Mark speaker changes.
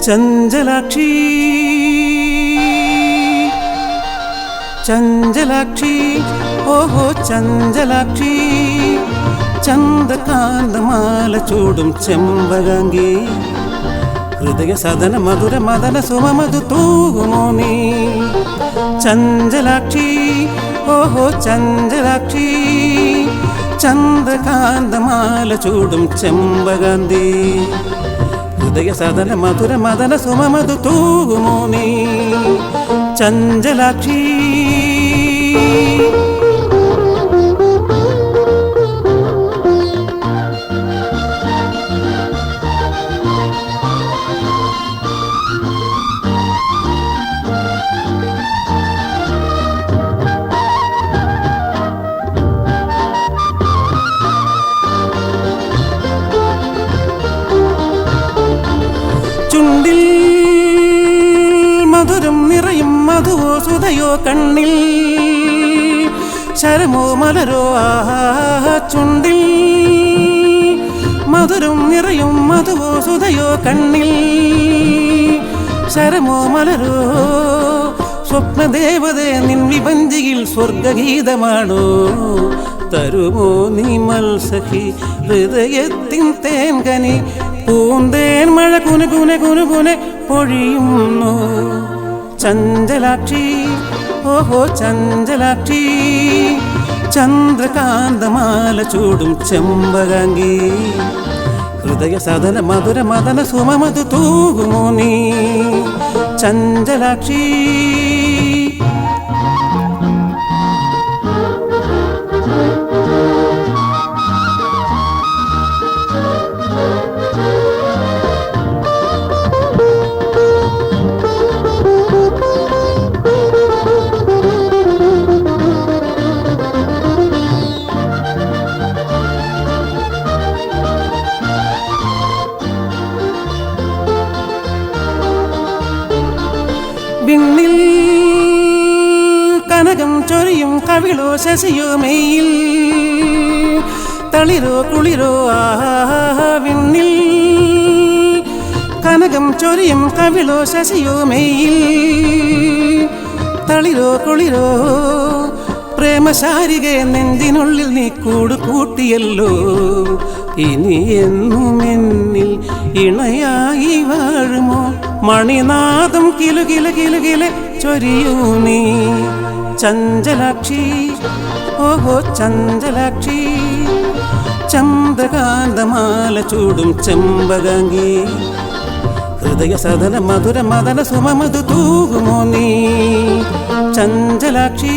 Speaker 1: ചഞ്ചലാക്ഷി ചഞ്ചലാക്ഷി ഓഹോ ചഞ്ചലാക്ഷി ചന്ദ്രകാന്തമാല ചൂടും ചെമ്പകാംഗി ഹൃദയ സദന മധുര മദന സുമമധു തൂകുമോ നീ ചഞ്ചലാക്ഷി ഓഹോ ചഞ്ചലാക്ഷി ചന്ദ്രകാന്തമാല ചൂടും ചെമ്പകാന്തി ഹൃദയ സദന മധുര മദന സുമമധു തൂകുമോ നീ ചഞ്ചലാക്ഷി ചുണ്ടിൽ മധുരം നിറയും മധുവോ സുധയോ കണ്ണിൽ ശരമോ മലരോ ആഹാ ചുണ്ടിൽ മധുരം നിറയും മധുവോ സുധയോ കണ്ണിൽ ശരമോ മലരോ സ്വപ്നദേവതേ നിൻ വിഭഞ്ചിയിൽ സ്വർഗഗീതമാണോ തരുമോ നീ മത്സഖി ഹൃദയത്തിൻ തേൻകനി പൂന്തേൻ മഴ കുന കുന കുന കുന പൊഴിയുന്നു ചഞ്ചലാക്ഷി ഓഹോ ചഞ്ചലാക്ഷി ചന്ദ്രകാന്തമാല ചൂടും ചെമ്പകാംഗി ഹൃദയ സദന മധുര മദന സുമമധു തൂകുമോ നീ ചഞ്ചലാക്ഷി വിണ്ണിൽ കനകം ചൊരിയും കവിളോ ശശിയോ മെയിൽ തളിരോ കുളിരോ ആഹാ വിണ്ണിൽ കനകം ചൊരിയും കവിളോ ശശിയോ മെയിൽ തളിരോ കുളിരോ പ്രേമശാരികെ നെഞ്ചിനുള്ളിൽ നീ കൂട് കൂട്ടിയല്ലോ ഇനി എന്നും എന്നിൽ ഇണയായി വാഴുമോ മണിനാദം കിലു കില കിലു കില ചൊരിയൂ നീ ചഞ്ചലാക്ഷി ഓഹോ ചഞ്ചലാക്ഷി ചന്ദ്രകാന്തമാല ചൂടും ചെമ്പകാംഗി ഹൃദയ സദന മധുര മദന സുമമധു തൂകുമോ നീ ചഞ്ചലാക്ഷി